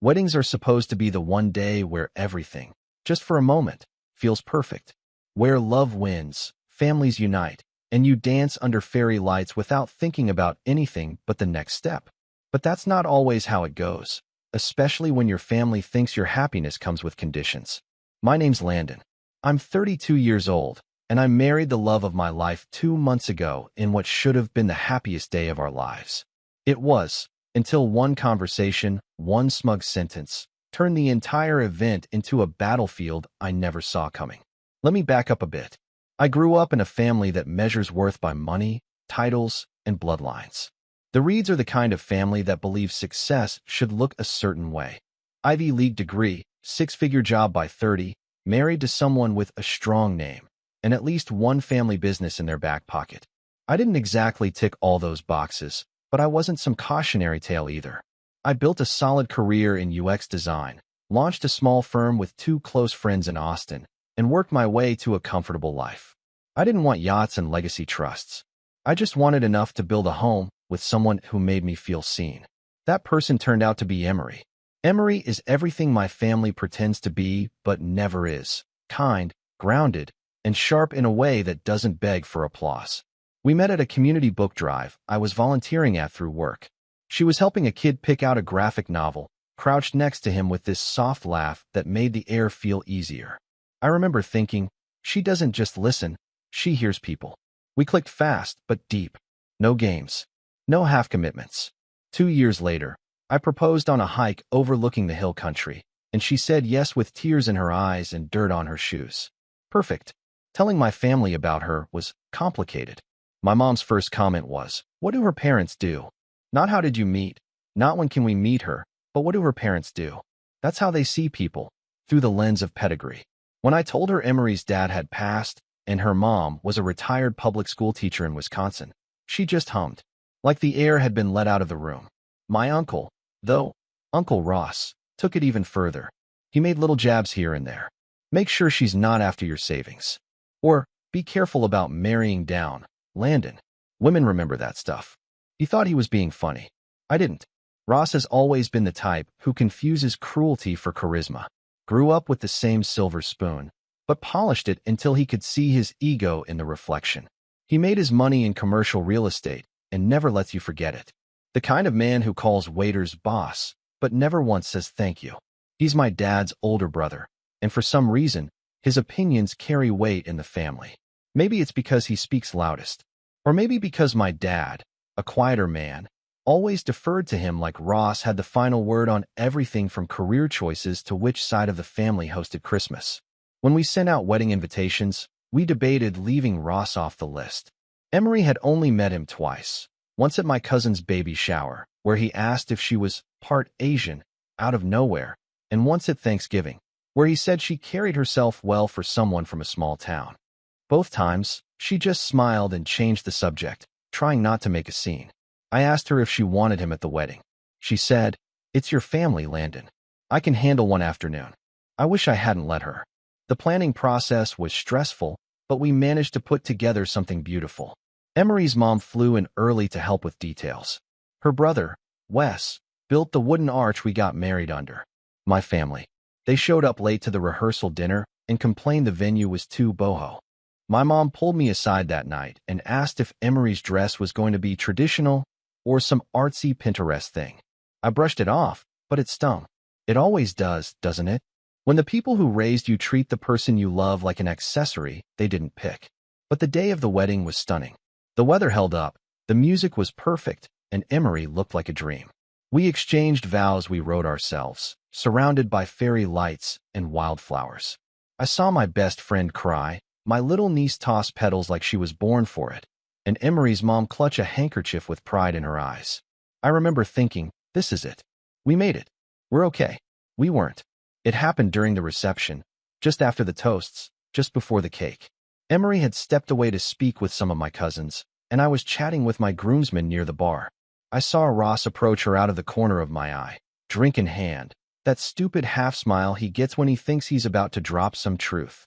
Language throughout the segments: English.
Weddings are supposed to be the one day where everything, just for a moment, feels perfect. Where love wins, families unite, and you dance under fairy lights without thinking about anything but the next step. But that's not always how it goes, especially when your family thinks your happiness comes with conditions. My name's Landon. I'm 32 years old, and I married the love of my life 2 months ago in what should have been the happiest day of our lives. It was, until one conversation, one smug sentence, turned the entire event into a battlefield I never saw coming. Let me back up a bit. I grew up in a family that measures worth by money, titles, and bloodlines. The Reeds are the kind of family that believes success should look a certain way. Ivy League degree, six-figure job by 30, married to someone with a strong name, and at least one family business in their back pocket. I didn't exactly tick all those boxes, but I wasn't some cautionary tale either. I built a solid career in UX design, launched a small firm with two close friends in Austin, and worked my way to a comfortable life. I didn't want yachts and legacy trusts. I just wanted enough to build a home with someone who made me feel seen. That person turned out to be Emery. Emery is everything my family pretends to be, but never is. Kind, grounded, and sharp in a way that doesn't beg for applause. We met at a community book drive I was volunteering at through work. She was helping a kid pick out a graphic novel, crouched next to him with this soft laugh that made the air feel easier. I remember thinking, she doesn't just listen, she hears people. We clicked fast, but deep. No games. No half-commitments. 2 years later, I proposed on a hike overlooking the hill country, and she said yes with tears in her eyes and dirt on her shoes. Perfect. Telling my family about her was complicated. My mom's first comment was, "What do her parents do?" Not "how did you meet?" Not "when can we meet her?" But "what do her parents do?" That's how they see people, through the lens of pedigree. When I told her Emery's dad had passed, and her mom was a retired public school teacher in Wisconsin, she just hummed, like the air had been let out of the room. My uncle, though, Uncle Ross, took it even further. He made little jabs here and there. Make sure she's not after your savings. Or, be careful about marrying down, Landon. Women remember that stuff. He thought he was being funny. I didn't. Ross has always been the type who confuses cruelty for charisma. Grew up with the same silver spoon, but polished it until he could see his ego in the reflection. He made his money in commercial real estate and never lets you forget it. The kind of man who calls waiters boss, but never once says thank you. He's my dad's older brother, and for some reason, his opinions carry weight in the family. Maybe it's because he speaks loudest. Or maybe because my dad, a quieter man, always deferred to him like Ross had the final word on everything from career choices to which side of the family hosted Christmas. When we sent out wedding invitations, we debated leaving Ross off the list. Emery had only met him twice. Once at my cousin's baby shower, where he asked if she was part Asian, out of nowhere, and once at Thanksgiving, where he said she carried herself well for someone from a small town. Both times, she just smiled and changed the subject, trying not to make a scene. I asked her if she wanted him at the wedding. She said, "It's your family, Landon. I can handle one afternoon." I wish I hadn't let her. The planning process was stressful, but we managed to put together something beautiful. Emery's mom flew in early to help with details. Her brother, Wes, built the wooden arch we got married under. My family. They showed up late to the rehearsal dinner and complained the venue was too boho. My mom pulled me aside that night and asked if Emery's dress was going to be traditional or some artsy Pinterest thing. I brushed it off, but it stung. It always does, doesn't it? When the people who raised you treat the person you love like an accessory they didn't pick. But the day of the wedding was stunning. The weather held up, the music was perfect, and Emery looked like a dream. We exchanged vows we wrote ourselves, surrounded by fairy lights and wildflowers. I saw my best friend cry, my little niece toss petals like she was born for it, and Emery's mom clutch a handkerchief with pride in her eyes. I remember thinking, this is it. We made it. We're okay. We weren't. It happened during the reception, just after the toasts, just before the cake. Emery had stepped away to speak with some of my cousins, and I was chatting with my groomsmen near the bar. I saw Ross approach her out of the corner of my eye, drink in hand, that stupid half-smile he gets when he thinks he's about to drop some truth.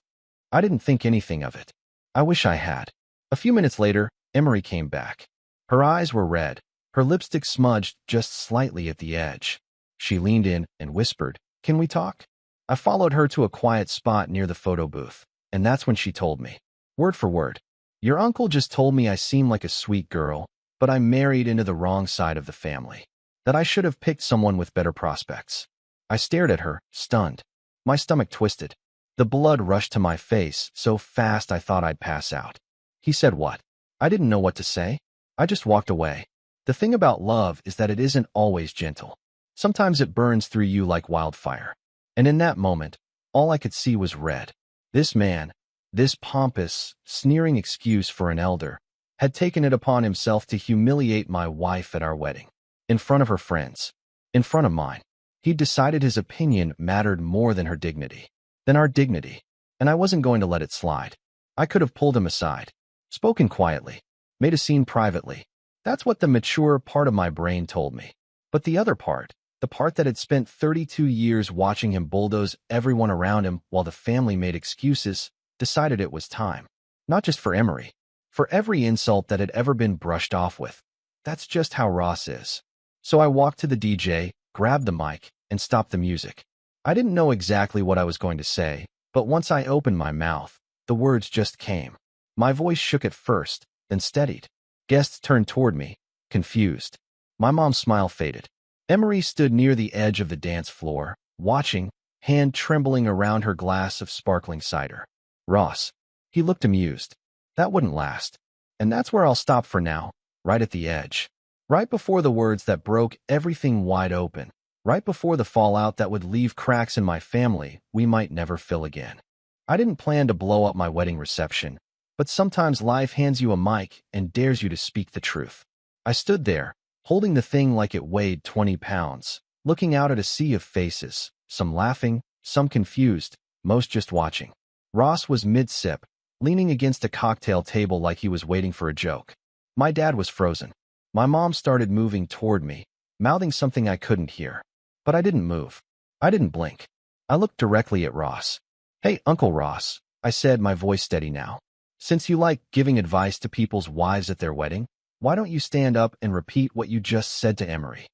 I didn't think anything of it. I wish I had. A few minutes later, Emery came back. Her eyes were red, her lipstick smudged just slightly at the edge. She leaned in and whispered, "Can we talk?" I followed her to a quiet spot near the photo booth, and that's when she told me, word for word, "Your uncle just told me I seem like a sweet girl, but I married into the wrong side of the family. That I should have picked someone with better prospects." I stared at her, stunned. My stomach twisted. The blood rushed to my face so fast I thought I'd pass out. He said what? I didn't know what to say. I just walked away. The thing about love is that it isn't always gentle. Sometimes it burns through you like wildfire. And in that moment, all I could see was red. This man, this pompous, sneering excuse for an elder, had taken it upon himself to humiliate my wife at our wedding. In front of her friends. In front of mine. He'd decided his opinion mattered more than her dignity. Than our dignity. And I wasn't going to let it slide. I could have pulled him aside. Spoken quietly. Made a scene privately. That's what the mature part of my brain told me. But the other part, the part that had spent 32 years watching him bulldoze everyone around him while the family made excuses, decided it was time. Not just for Emery. For every insult that had ever been brushed off with. That's just how Ross is. So I walked to the DJ, grabbed the mic, and stopped the music. I didn't know exactly what I was going to say, but once I opened my mouth, the words just came. My voice shook at first, then steadied. Guests turned toward me, confused. My mom's smile faded. Emery stood near the edge of the dance floor, watching, hand trembling around her glass of sparkling cider. Ross. He looked amused. That wouldn't last. And that's where I'll stop for now, right at the edge. Right before the words that broke everything wide open. Right before the fallout that would leave cracks in my family we might never fill again. I didn't plan to blow up my wedding reception, but sometimes life hands you a mic and dares you to speak the truth. I stood there, holding the thing like it weighed 20 pounds, looking out at a sea of faces, some laughing, some confused, most just watching. Ross was mid-sip, leaning against a cocktail table like he was waiting for a joke. My dad was frozen. My mom started moving toward me, mouthing something I couldn't hear. But I didn't move. I didn't blink. I looked directly at Ross. "Hey, Uncle Ross," I said, my voice steady now. "Since you like giving advice to people's wives at their wedding, why don't you stand up and repeat what you just said to Emery?"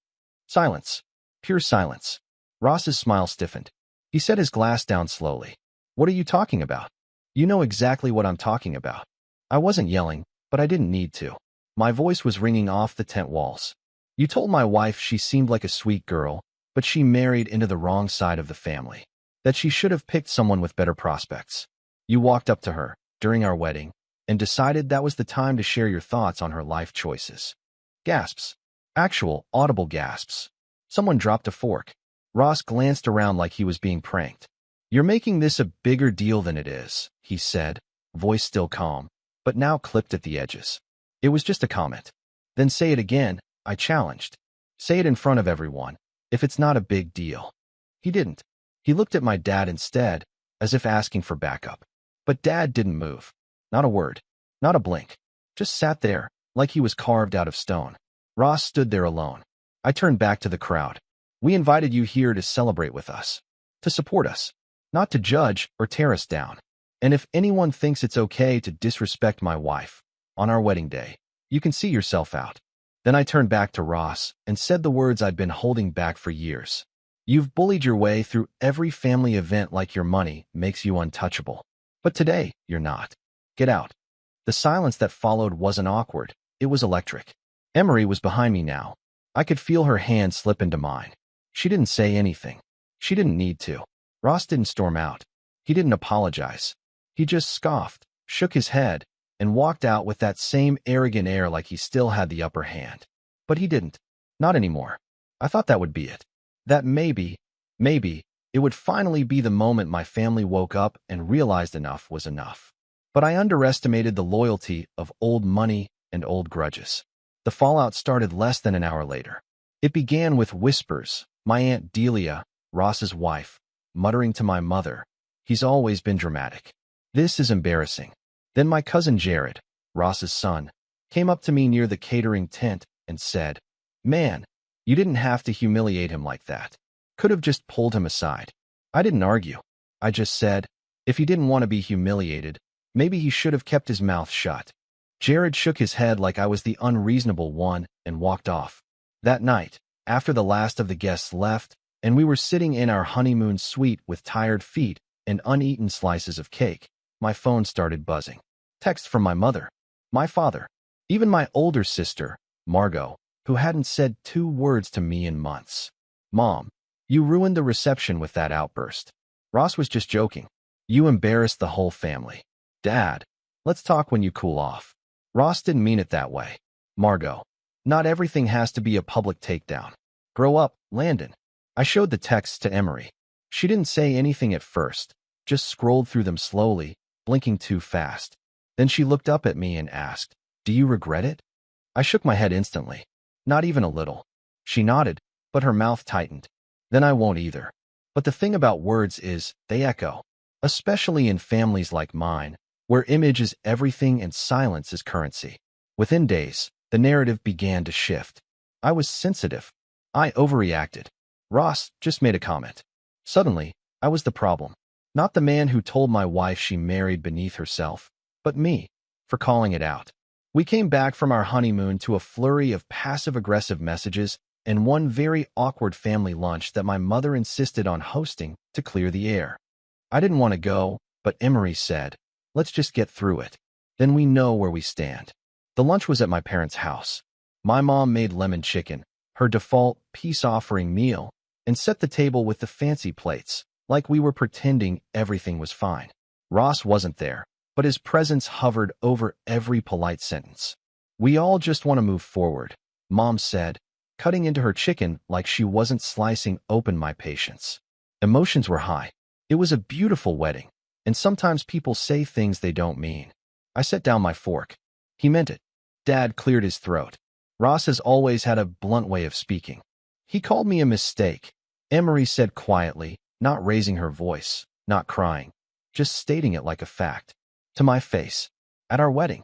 Silence. Pure silence. Ross's smile stiffened. He set his glass down slowly. "What are you talking about?" "You know exactly what I'm talking about." I wasn't yelling, but I didn't need to. My voice was ringing off the tent walls. "You told my wife she seemed like a sweet girl, but she married into the wrong side of the family. That she should have picked someone with better prospects. You walked up to her, during our wedding, and decided that was the time to share your thoughts on her life choices." Gasps. Actual, audible gasps. Someone dropped a fork. Ross glanced around like he was being pranked. "You're making this a bigger deal than it is," he said, voice still calm, but now clipped at the edges. "It was just a comment." "Then say it again," I challenged. "Say it in front of everyone. If it's not a big deal." He didn't. He looked at my dad instead, as if asking for backup. But Dad didn't move. Not a word. Not a blink. Just sat there, like he was carved out of stone. Ross stood there alone. I turned back to the crowd. "We invited you here to celebrate with us. To support us. Not to judge or tear us down. And if anyone thinks it's okay to disrespect my wife, on our wedding day, you can see yourself out." Then I turned back to Ross and said the words I'd been holding back for years. "You've bullied your way through every family event like your money makes you untouchable. But today, you're not. Get out." The silence that followed wasn't awkward. It was electric. Emery was behind me now. I could feel her hand slip into mine. She didn't say anything. She didn't need to. Ross didn't storm out. He didn't apologize. He just scoffed, shook his head, and walked out with that same arrogant air like he still had the upper hand. But he didn't. Not anymore. I thought that would be it. That maybe, it would finally be the moment my family woke up and realized enough was enough. But I underestimated the loyalty of old money and old grudges. The fallout started less than an hour later. It began with whispers, my Aunt Delia, Ross's wife, muttering to my mother, "He's always been dramatic. This is embarrassing." Then my cousin Jared, Ross's son, came up to me near the catering tent and said, "Man, you didn't have to humiliate him like that. Could have just pulled him aside." I didn't argue. I just said, if he didn't want to be humiliated, maybe he should have kept his mouth shut. Jared shook his head like I was the unreasonable one and walked off. That night, After the last of the guests left, and we were sitting in our honeymoon suite with tired feet and uneaten slices of cake, my phone started buzzing. Text from my mother, my father, even my older sister, Margot, who hadn't said 2 words to me in months. Mom, you ruined the reception with that outburst. Ross was just joking. You embarrassed the whole family. Dad, let's talk when you cool off. Ross didn't mean it that way. Margot, not everything has to be a public takedown. Grow up, Landon. I showed the texts to Emery. She didn't say anything at first, just scrolled through them slowly, blinking too fast. Then she looked up at me and asked, "Do you regret it?" I shook my head instantly. Not even a little. She nodded, but her mouth tightened. Then I won't either. But the thing about words is, they echo. Especially in families like mine, where image is everything and silence is currency. Within days, the narrative began to shift. I was sensitive. I overreacted. Ross just made a comment. Suddenly, I was the problem. Not the man who told my wife she married beneath herself, but me, for calling it out. We came back from our honeymoon to a flurry of passive-aggressive messages and one very awkward family lunch that my mother insisted on hosting to clear the air. I didn't want to go, but Emery said, "Let's just get through it. Then we know where we stand." The lunch was at my parents' house. My mom made lemon chicken, her default peace-offering meal, and set the table with the fancy plates, like we were pretending everything was fine. Ross wasn't there, but his presence hovered over every polite sentence. "We all just want to move forward," Mom said, cutting into her chicken like she wasn't slicing open my patience. Emotions were high. It was a beautiful wedding, and sometimes people say things they don't mean. I set down my fork. He meant it. Dad cleared his throat. Ross has always had a blunt way of speaking. He called me a mistake, Emery said quietly, not raising her voice, not crying, just stating it like a fact. To my face. At our wedding.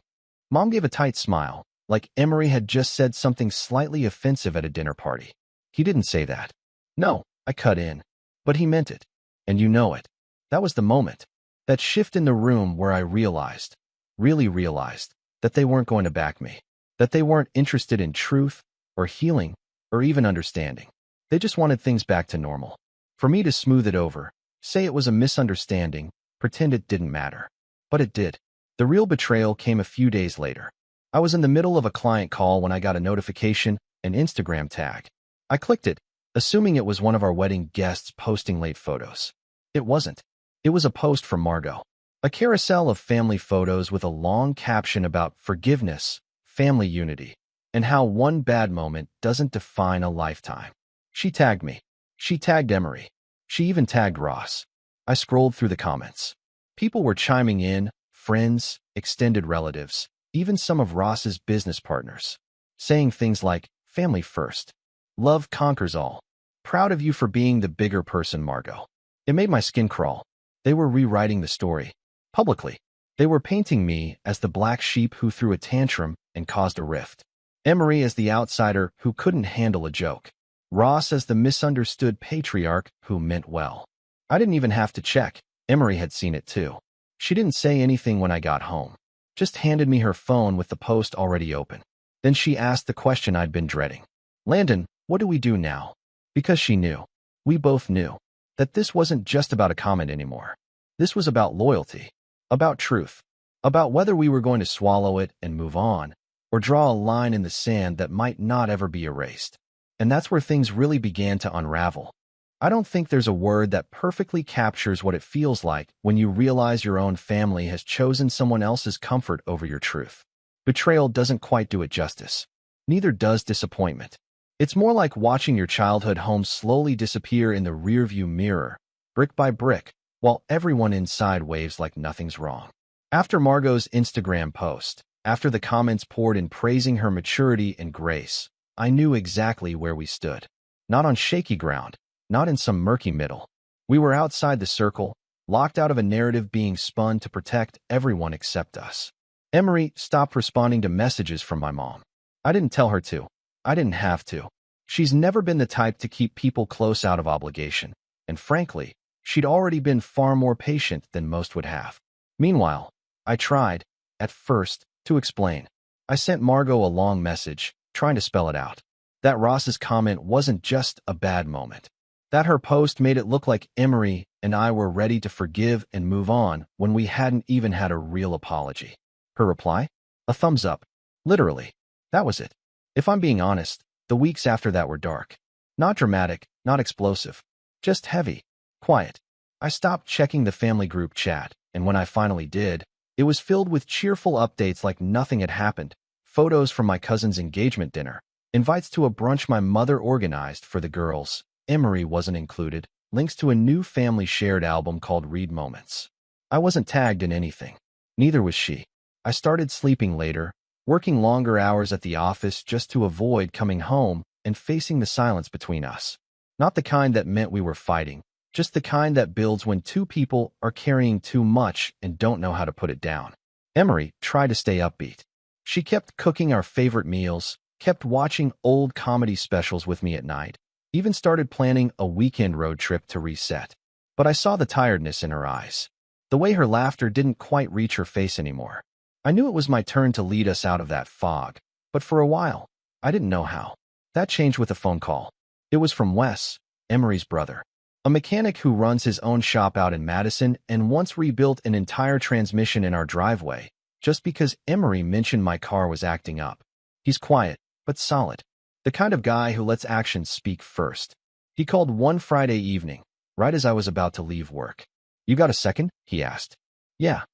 Mom gave a tight smile, like Emery had just said something slightly offensive at a dinner party. He didn't say that. No, I cut in. But he meant it. And you know it. That was the moment. That shift in the room where I realized, really realized, that they weren't going to back me. That they weren't interested in truth, or healing, or even understanding. They just wanted things back to normal. For me to smooth it over, say it was a misunderstanding, pretend it didn't matter. But it did. The real betrayal came a few days later. I was in the middle of a client call when I got a notification, an Instagram tag. I clicked it, assuming it was one of our wedding guests posting late photos. It wasn't. It was a post from Margot. A carousel of family photos with a long caption about forgiveness, family unity, and how one bad moment doesn't define a lifetime. She tagged me. She tagged Emery. She even tagged Ross. I scrolled through the comments. People were chiming in, friends, extended relatives, even some of Ross's business partners, saying things like, "Family first. Love conquers all. Proud of you for being the bigger person, Margot." It made my skin crawl. They were rewriting the story. Publicly. They were painting me as the black sheep who threw a tantrum and caused a rift. Emery as the outsider who couldn't handle a joke. Ross as the misunderstood patriarch who meant well. I didn't even have to check. Emery had seen it too. She didn't say anything when I got home. Just handed me her phone with the post already open. Then she asked the question I'd been dreading. "Landon, what do we do now?" Because she knew. We both knew. That this wasn't just about a comment anymore. This was about loyalty. About truth. About whether we were going to swallow it and move on, or draw a line in the sand that might not ever be erased. And that's where things really began to unravel. I don't think there's a word that perfectly captures what it feels like when you realize your own family has chosen someone else's comfort over your truth. Betrayal doesn't quite do it justice. Neither does disappointment. It's more like watching your childhood home slowly disappear in the rearview mirror, brick by brick, while everyone inside waves like nothing's wrong. After Margot's Instagram post, after the comments poured in praising her maturity and grace, I knew exactly where we stood. Not on shaky ground. Not in some murky middle. We were outside the circle, locked out of a narrative being spun to protect everyone except us. Emery stopped responding to messages from my mom. I didn't tell her to. I didn't have to. She's never been the type to keep people close out of obligation, and frankly, she'd already been far more patient than most would have. Meanwhile, I tried, at first, to explain. I sent Margot a long message, trying to spell it out. That Ross's comment wasn't just a bad moment. That her post made it look like Emery and I were ready to forgive and move on when we hadn't even had a real apology. Her reply? A thumbs up. Literally. That was it. If I'm being honest, the weeks after that were dark. Not dramatic, not explosive. Just heavy. Quiet. I stopped checking the family group chat, and when I finally did, it was filled with cheerful updates like nothing had happened. Photos from my cousin's engagement dinner. Invites to a brunch my mother organized for the girls. Emery wasn't included. Links to a new family shared album called Read Moments. I wasn't tagged in anything. Neither was she. I started sleeping later, working longer hours at the office just to avoid coming home and facing the silence between us. Not the kind that meant we were fighting, just the kind that builds when two people are carrying too much and don't know how to put it down. Emery tried to stay upbeat. She kept cooking our favorite meals, kept watching old comedy specials with me at night, even started planning a weekend road trip to reset. But I saw the tiredness in her eyes. The way her laughter didn't quite reach her face anymore. I knew it was my turn to lead us out of that fog, but for a while, I didn't know how. That changed with a phone call. It was from Wes, Emery's brother. A mechanic who runs his own shop out in Madison and once rebuilt an entire transmission in our driveway, just because Emery mentioned my car was acting up. He's quiet, but solid. The kind of guy who lets actions speak first. He called one Friday evening, right as I was about to leave work. "You got a second?" he asked. "Yeah,"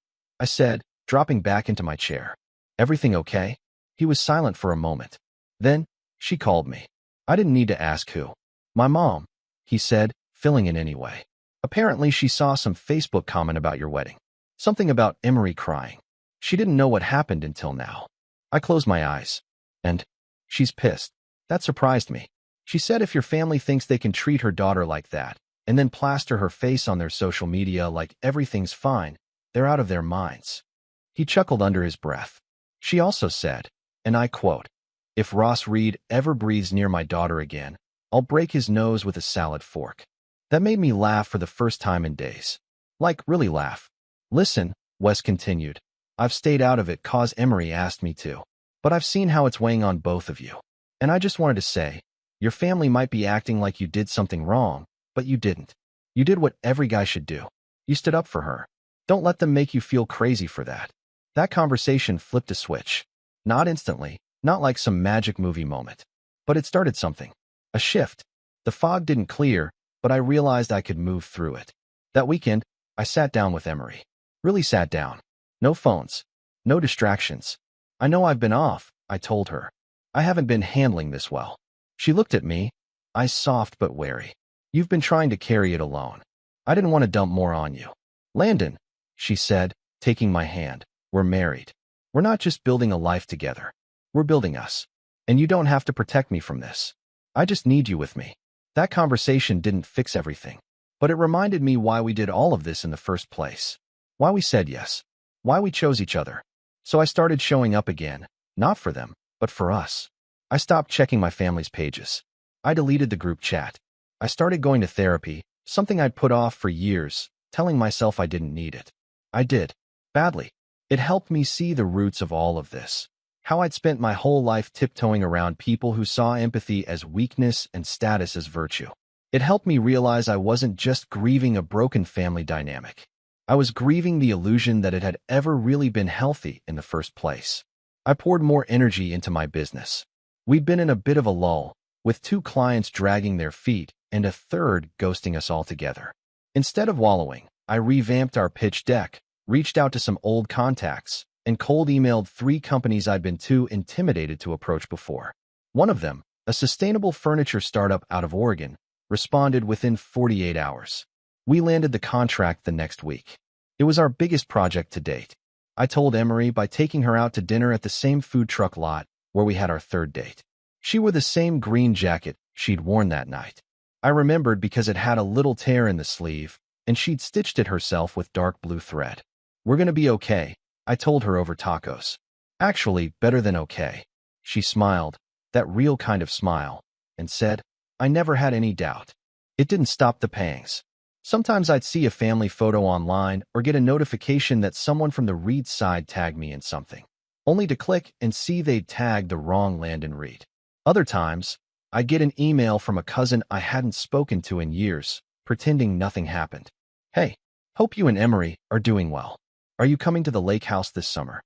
I said, dropping back into my chair. "Everything okay?" He was silent for a moment. Then, "She called me." I didn't need to ask who. "My mom," he said, filling in anyway. "Apparently she saw some Facebook comment about your wedding. Something about Emery crying. She didn't know what happened until now." I closed my eyes. "And she's pissed." That surprised me. She said if your family thinks they can treat her daughter like that, and then plaster her face on their social media like everything's fine, they're out of their minds. He chuckled under his breath. She also said, and I quote, "If Ross Reed ever breathes near my daughter again, I'll break his nose with a salad fork." That made me laugh for the first time in days. Like, really laugh. "Listen," Wes continued, "I've stayed out of it 'cause Emery asked me to. But I've seen how it's weighing on both of you. And I just wanted to say, your family might be acting like you did something wrong, but you didn't. You did what every guy should do. You stood up for her. Don't let them make you feel crazy for that." That conversation flipped a switch. Not instantly, not like some magic movie moment. But it started something. A shift. The fog didn't clear, but I realized I could move through it. That weekend, I sat down with Emery. Really sat down. No phones. No distractions. "I know I've been off," I told her. "I haven't been handling this well." She looked at me, eyes soft but wary. "You've been trying to carry it alone. I didn't want to dump more on you." "Landon," she said, taking my hand, "we're married. We're not just building a life together. We're building us. And you don't have to protect me from this. I just need you with me." That conversation didn't fix everything, but it reminded me why we did all of this in the first place. Why we said yes. Why we chose each other. So I started showing up again, not for them, but for us. I stopped checking my family's pages. I deleted the group chat. I started going to therapy, something I'd put off for years, telling myself I didn't need it. I did. Badly. It helped me see the roots of all of this. How I'd spent my whole life tiptoeing around people who saw empathy as weakness and status as virtue. It helped me realize I wasn't just grieving a broken family dynamic. I was grieving the illusion that it had ever really been healthy in the first place. I poured more energy into my business. We'd been in a bit of a lull, with 2 clients dragging their feet and a third ghosting us altogether. Instead of wallowing, I revamped our pitch deck, reached out to some old contacts, and cold emailed 3 companies I'd been too intimidated to approach before. One of them, a sustainable furniture startup out of Oregon, responded within 48 hours. We landed the contract the next week. It was our biggest project to date. I told Emery by taking her out to dinner at the same food truck lot where we had our third date. She wore the same green jacket she'd worn that night. I remembered because it had a little tear in the sleeve, and she'd stitched it herself with dark blue thread. "We're gonna be okay," I told her over tacos. "Actually, better than okay." She smiled, that real kind of smile, and said, "I never had any doubt." It didn't stop the pangs. Sometimes I'd see a family photo online or get a notification that someone from the Reed side tagged me in something, only to click and see they'd tagged the wrong Landon Reed. Other times, I get an email from a cousin I hadn't spoken to in years, pretending nothing happened. Hey, hope you and Emery are doing well. Are you coming to the lake house this summer?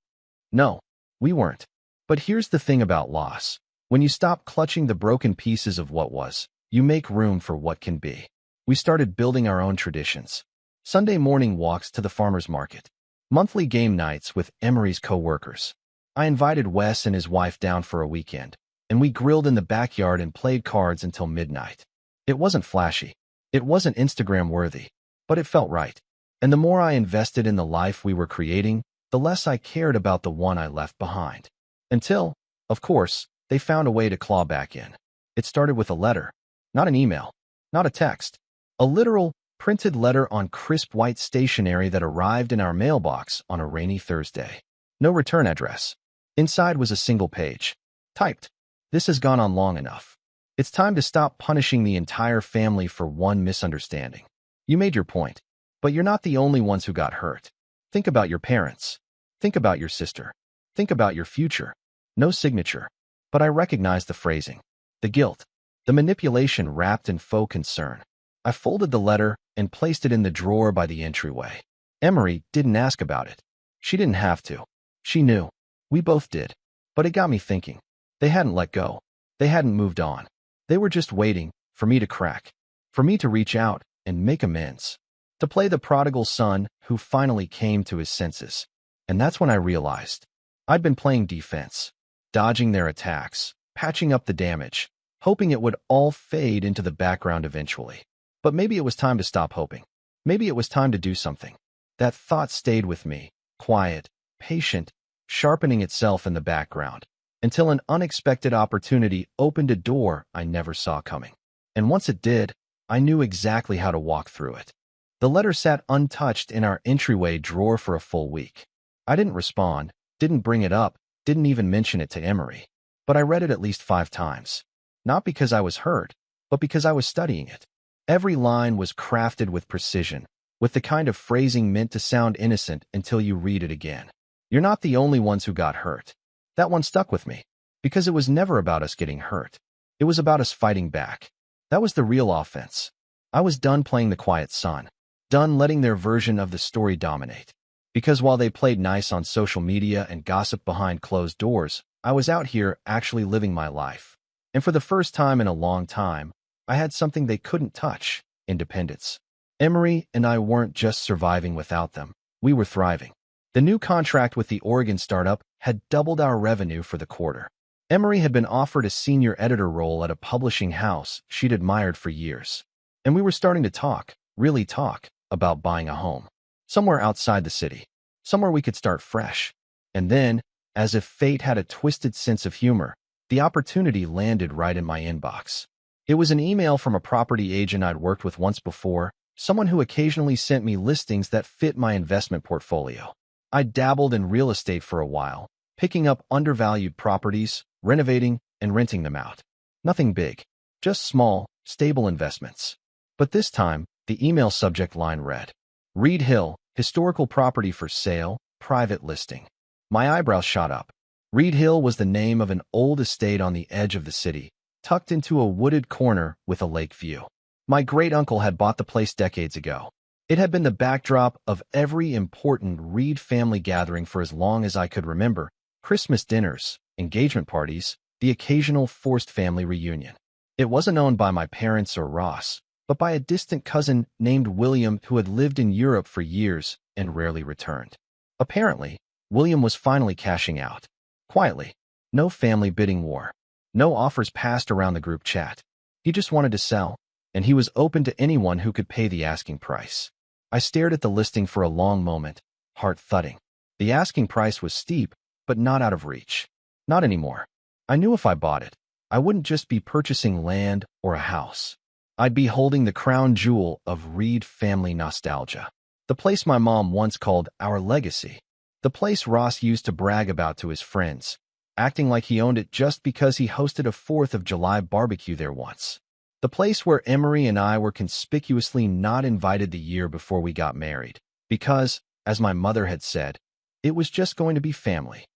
No, we weren't. But here's the thing about loss. When you stop clutching the broken pieces of what was, you make room for what can be. We started building our own traditions. Sunday morning walks to the farmer's market. Monthly game nights with Emery's co-workers. I invited Wes and his wife down for a weekend, and we grilled in the backyard and played cards until midnight. It wasn't flashy. It wasn't Instagram-worthy, but it felt right. And the more I invested in the life we were creating, the less I cared about the one I left behind. Until, of course, they found a way to claw back in. It started with a letter, not an email, not a text, a literal, printed letter on crisp white stationery that arrived in our mailbox on a rainy Thursday. No return address. Inside was a single page. Typed, "This has gone on long enough. It's time to stop punishing the entire family for one misunderstanding. You made your point, but you're not the only ones who got hurt. Think about your parents. Think about your sister. Think about your future." No signature. But I recognized the phrasing, the guilt, the manipulation wrapped in faux concern. I folded the letter and placed it in the drawer by the entryway. Emery didn't ask about it. She didn't have to. She knew. We both did. But it got me thinking. They hadn't let go. They hadn't moved on. They were just waiting for me to crack, for me to reach out and make amends, to play the prodigal son who finally came to his senses. And that's when I realized I'd been playing defense, dodging their attacks, patching up the damage, hoping it would all fade into the background eventually. But maybe it was time to stop hoping. Maybe it was time to do something. That thought stayed with me, quiet, patient, sharpening itself in the background, until an unexpected opportunity opened a door I never saw coming. And once it did, I knew exactly how to walk through it. The letter sat untouched in our entryway drawer for a full week. I didn't respond, didn't bring it up, didn't even mention it to Emery. But I read it at least 5 times. Not because I was hurt, but because I was studying it. Every line was crafted with precision, with the kind of phrasing meant to sound innocent until you read it again. You're not the only ones who got hurt. That one stuck with me, because it was never about us getting hurt. It was about us fighting back. That was the real offense. I was done playing the quiet son, done letting their version of the story dominate. Because while they played nice on social media and gossiped behind closed doors, I was out here actually living my life. And for the first time in a long time, I had something they couldn't touch: independence. Emery and I weren't just surviving without them. We were thriving. The new contract with the Oregon startup had doubled our revenue for the quarter. Emery had been offered a senior editor role at a publishing house she'd admired for years. And we were starting to talk, really talk, about buying a home. Somewhere outside the city. Somewhere we could start fresh. And then, as if fate had a twisted sense of humor, the opportunity landed right in my inbox. It was an email from a property agent I'd worked with once before, someone who occasionally sent me listings that fit my investment portfolio. I dabbled in real estate for a while, picking up undervalued properties, renovating, and renting them out. Nothing big, just small, stable investments. But this time, the email subject line read, "Reed Hill, historical property for sale, private listing." My eyebrows shot up. Reed Hill was the name of an old estate on the edge of the city, tucked into a wooded corner with a lake view. My great-uncle had bought the place decades ago. It had been the backdrop of every important Reed family gathering for as long as I could remember: Christmas dinners, engagement parties, the occasional forced family reunion. It wasn't owned by my parents or Ross, but by a distant cousin named William who had lived in Europe for years and rarely returned. Apparently, William was finally cashing out. Quietly. No family bidding war. No offers passed around the group chat. He just wanted to sell, and he was open to anyone who could pay the asking price. I stared at the listing for a long moment, heart thudding. The asking price was steep, but not out of reach. Not anymore. I knew if I bought it, I wouldn't just be purchasing land or a house. I'd be holding the crown jewel of Reed family nostalgia. The place my mom once called our legacy. The place Ross used to brag about to his friends, acting like he owned it just because he hosted a 4th of July barbecue there once. The place where Emery and I were conspicuously not invited the year before we got married, because, as my mother had said, it was just going to be family.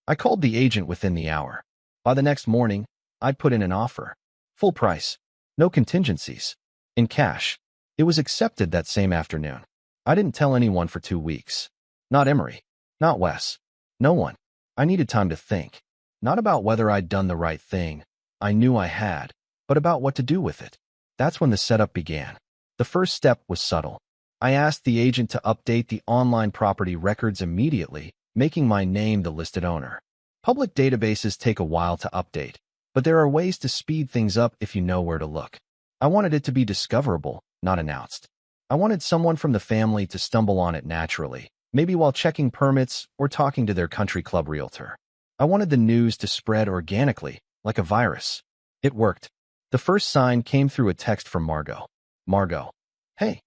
I called the agent within the hour. By the next morning, I'd put in an offer. Full price. No contingencies. In cash. It was accepted that same afternoon. I didn't tell anyone for 2 weeks. Not Emery. Not Wes. No one. I needed time to think. Not about whether I'd done the right thing. I knew I had. But about what to do with it. That's when the setup began. The first step was subtle. I asked the agent to update the online property records immediately, making my name the listed owner. Public databases take a while to update, but there are ways to speed things up if you know where to look. I wanted it to be discoverable, not announced. I wanted someone from the family to stumble on it naturally, maybe while checking permits or talking to their country club realtor. I wanted the news to spread organically, like a virus. It worked. The first sign came through a text from Margot. Margot. Hey.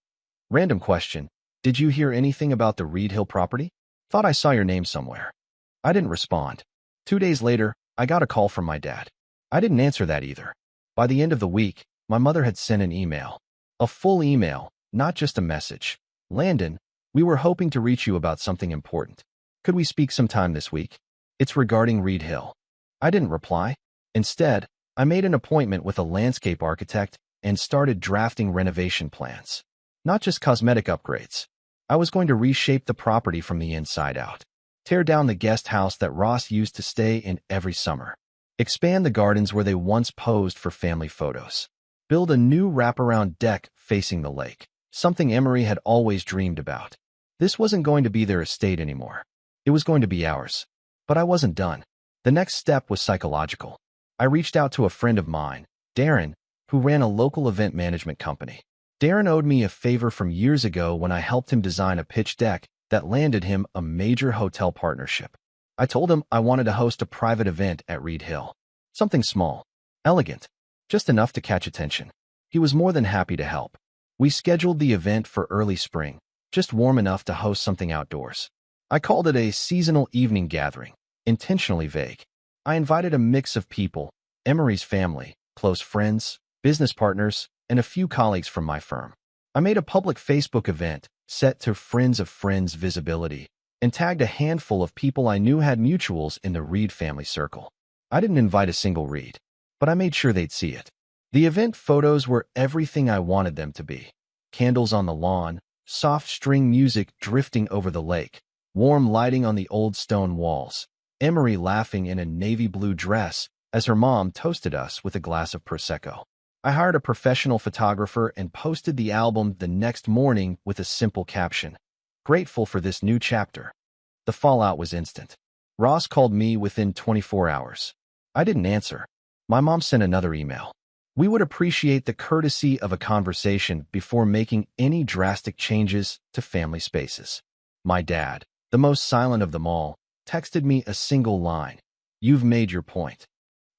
Random question. Did you hear anything about the Reed Hill property? Thought I saw your name somewhere. I didn't respond. 2 days later, I got a call from my dad. I didn't answer that either. By the end of the week, my mother had sent an email. A full email, not just a message. Landon, we were hoping to reach you about something important. Could we speak sometime this week? It's regarding Reed Hill. I didn't reply. Instead, I made an appointment with a landscape architect and started drafting renovation plans. Not just cosmetic upgrades. I was going to reshape the property from the inside out. Tear down the guest house that Ross used to stay in every summer. Expand the gardens where they once posed for family photos. Build a new wraparound deck facing the lake, something Emery had always dreamed about. This wasn't going to be their estate anymore. It was going to be ours. But I wasn't done. The next step was psychological. I reached out to a friend of mine, Darren, who ran a local event management company. Darren owed me a favor from years ago when I helped him design a pitch deck that landed him a major hotel partnership. I told him I wanted to host a private event at Reed Hill. Something small, elegant, just enough to catch attention. He was more than happy to help. We scheduled the event for early spring, just warm enough to host something outdoors. I called it a seasonal evening gathering, intentionally vague. I invited a mix of people, Emery's family, close friends, business partners, and a few colleagues from my firm. I made a public Facebook event set to friends of friends visibility and tagged a handful of people I knew had mutuals in the Reed family circle. I didn't invite a single Reed, but I made sure they'd see it. The event photos were everything I wanted them to be. Candles on the lawn, soft string music drifting over the lake, warm lighting on the old stone walls, Emery laughing in a navy blue dress as her mom toasted us with a glass of Prosecco. I hired a professional photographer and posted the album the next morning with a simple caption, "Grateful for this new chapter." The fallout was instant. Ross called me within 24 hours. I didn't answer. My mom sent another email. We would appreciate the courtesy of a conversation before making any drastic changes to family spaces. My dad, the most silent of them all, texted me a single line, "You've made your point."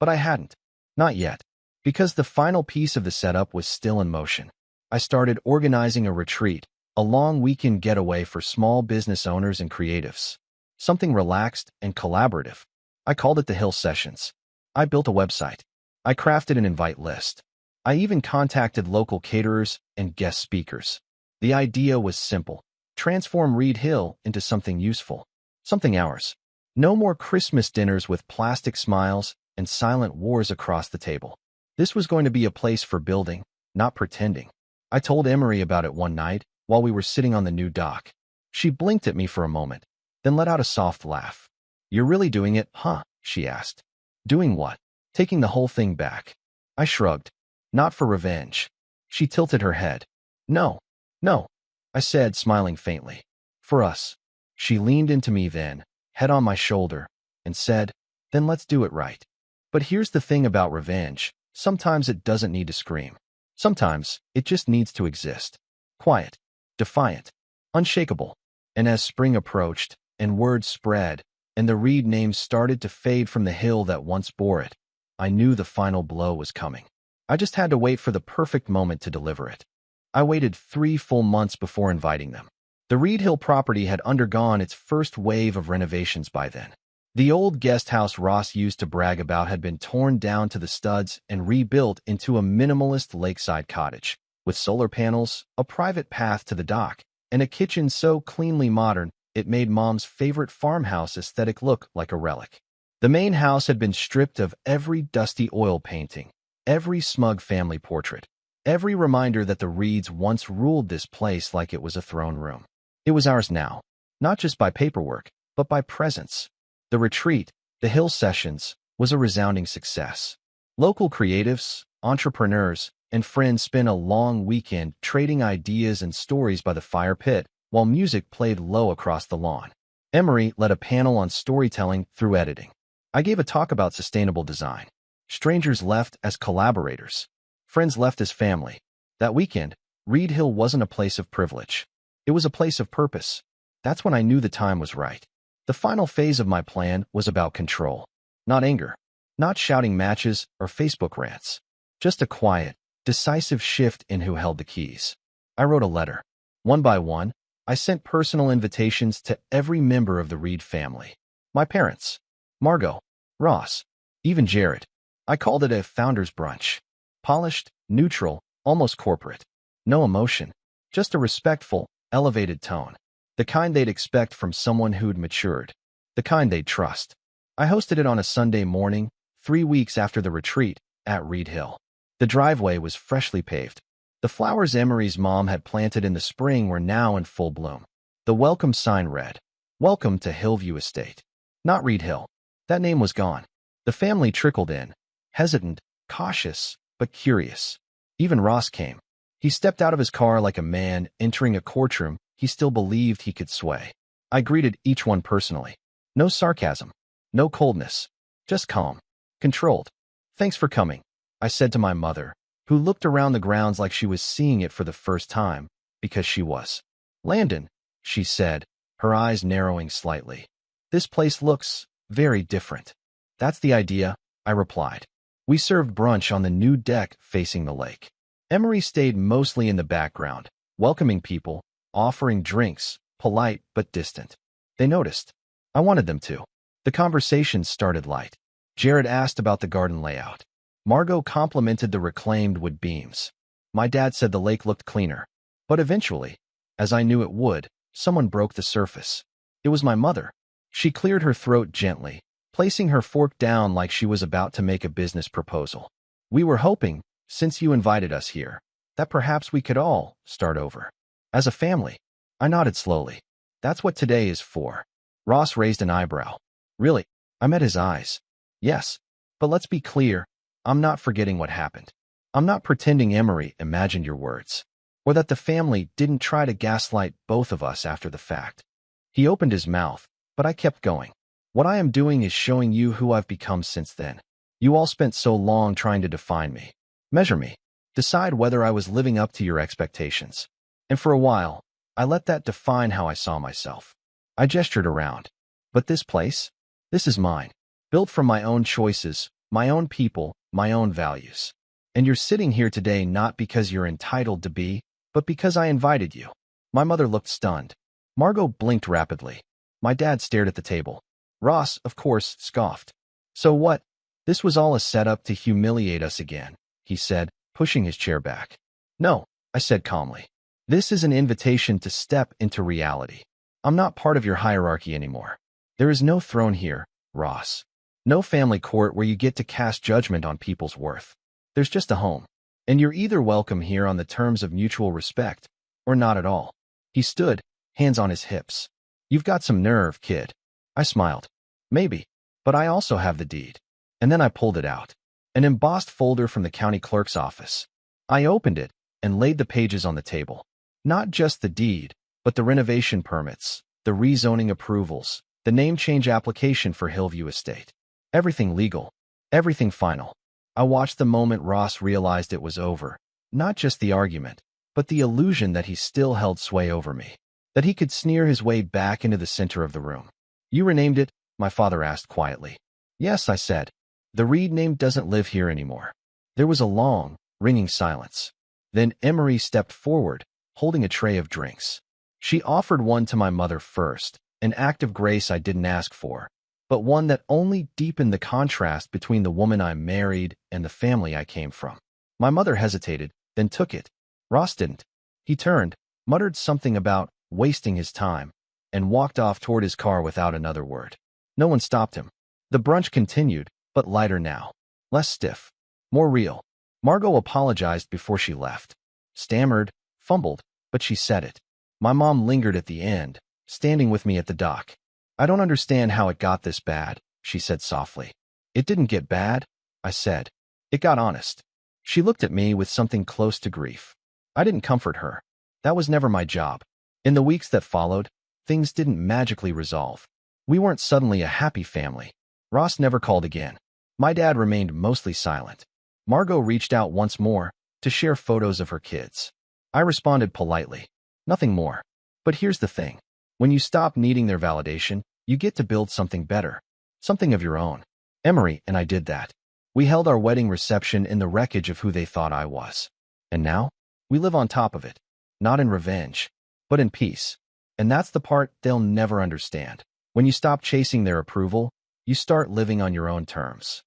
But I hadn't. Not yet. Because the final piece of the setup was still in motion. I started organizing a retreat, a long weekend getaway for small business owners and creatives. Something relaxed and collaborative. I called it the Hill Sessions. I built a website. I crafted an invite list. I even contacted local caterers and guest speakers. The idea was simple. Transform Reed Hill into something useful. Something ours. No more Christmas dinners with plastic smiles and silent wars across the table. This was going to be a place for building, not pretending. I told Emery about it one night while we were sitting on the new dock. She blinked at me for a moment, then let out a soft laugh. "You're really doing it, huh?" she asked. "Doing what?" "Taking the whole thing back." I shrugged. "Not for revenge." She tilted her head. "No, no," I said, smiling faintly. "For us." She leaned into me then, head on my shoulder, and said, "Then let's do it right." But here's the thing about revenge. Sometimes it doesn't need to scream. Sometimes it just needs to exist. Quiet, defiant, unshakable. And as spring approached, and word spread, and the Reed name started to fade from the hill that once bore it, I knew the final blow was coming. I just had to wait for the perfect moment to deliver it. I waited 3 full months before inviting them. The Reed Hill property had undergone its first wave of renovations by then. The old guest house Ross used to brag about had been torn down to the studs and rebuilt into a minimalist lakeside cottage, with solar panels, a private path to the dock, and a kitchen so cleanly modern it made Mom's favorite farmhouse aesthetic look like a relic. The main house had been stripped of every dusty oil painting, every smug family portrait, every reminder that the Reeds once ruled this place like it was a throne room. It was ours now, not just by paperwork, but by presence. The retreat, the Hill Sessions, was a resounding success. Local creatives, entrepreneurs, and friends spent a long weekend trading ideas and stories by the fire pit, while music played low across the lawn. Emery led a panel on storytelling through editing. I gave a talk about sustainable design. Strangers left as collaborators. Friends left as family. That weekend, Reed Hill wasn't a place of privilege. It was a place of purpose. That's when I knew the time was right. The final phase of my plan was about control. Not anger. Not shouting matches or Facebook rants. Just a quiet, decisive shift in who held the keys. I wrote a letter. One by one, I sent personal invitations to every member of the Reed family. My parents, Margot, Ross, even Jared. I called it a founder's brunch. Polished, neutral, almost corporate. No emotion, just a respectful, elevated tone. The kind they'd expect from someone who'd matured. The kind they'd trust. I hosted it on a Sunday morning, 3 weeks after the retreat, at Reed Hill. The driveway was freshly paved. The flowers Emery's mom had planted in the spring were now in full bloom. The welcome sign read, "Welcome to Hillview Estate." Not Reed Hill. That name was gone. The family trickled in, hesitant, cautious, but curious. Even Ross came. He stepped out of his car like a man entering a courtroom he still believed he could sway. I greeted each one personally. No sarcasm. No coldness. Just calm. Controlled. "Thanks for coming," I said to my mother, who looked around the grounds like she was seeing it for the first time, because she was. "Landon," she said, her eyes narrowing slightly. "This place looks very different." "That's the idea," I replied. We served brunch on the new deck facing the lake. Emery stayed mostly in the background, welcoming people, offering drinks, polite but distant. They noticed. I wanted them to. The conversation started light. Jared asked about the garden layout. Margot complimented the reclaimed wood beams. My dad said the lake looked cleaner. But eventually, as I knew it would, someone broke the surface. It was my mother. She cleared her throat gently, placing her fork down like she was about to make a business proposal. "We were hoping, since you invited us here, that perhaps we could all start over. As a family." I nodded slowly. "That's what today is for." Ross raised an eyebrow. "Really?" I met his eyes. "Yes. But let's be clear. I'm not forgetting what happened. I'm not pretending Emery imagined your words, or that the family didn't try to gaslight both of us after the fact." He opened his mouth, but I kept going. "What I am doing is showing you who I've become since then. You all spent so long trying to define me, measure me, decide whether I was living up to your expectations. And for a while, I let that define how I saw myself." I gestured around. "But this place? This is mine. Built from my own choices, my own people, my own values. And you're sitting here today not because you're entitled to be, but because I invited you." My mother looked stunned. Margot blinked rapidly. My dad stared at the table. Ross, of course, scoffed. "So what? This was all a setup to humiliate us again," he said, pushing his chair back. "No," I said calmly. "This is an invitation to step into reality. I'm not part of your hierarchy anymore. There is no throne here, Ross. No family court where you get to cast judgment on people's worth. There's just a home. And you're either welcome here on the terms of mutual respect, or not at all." He stood, hands on his hips. "You've got some nerve, kid." I smiled. "Maybe. But I also have the deed." And then I pulled it out. An embossed folder from the county clerk's office. I opened it and laid the pages on the table. Not just the deed, but the renovation permits, the rezoning approvals, the name change application for Hillview Estate. Everything legal. Everything final. I watched the moment Ross realized it was over. Not just the argument, but the illusion that he still held sway over me. That he could sneer his way back into the center of the room. "You renamed it?" my father asked quietly. "Yes," I said. "The Reed name doesn't live here anymore." There was a long, ringing silence. Then Emery stepped forward, holding a tray of drinks. She offered one to my mother first, an act of grace I didn't ask for, but one that only deepened the contrast between the woman I married and the family I came from. My mother hesitated, then took it. Ross didn't. He turned, muttered something about wasting his time, and walked off toward his car without another word. No one stopped him. The brunch continued, but lighter now. Less stiff. More real. Margot apologized before she left. Stammered, fumbled, but she said it. My mom lingered at the end, standing with me at the dock. I don't understand how it got this bad, she said softly. It didn't get bad, I said. It got honest. She looked at me with something close to grief. I didn't comfort her. That was never my job. In the weeks that followed, things didn't magically resolve. We weren't suddenly a happy family. Ross never called again. My dad remained mostly silent. Margot reached out once more to share photos of her kids. I responded politely. Nothing more. But here's the thing. When you stop needing their validation, you get to build something better. Something of your own. Emery and I did that. We held our wedding reception in the wreckage of who they thought I was. And now, we live on top of it. Not in revenge, but in peace. And that's the part they'll never understand. When you stop chasing their approval, you start living on your own terms.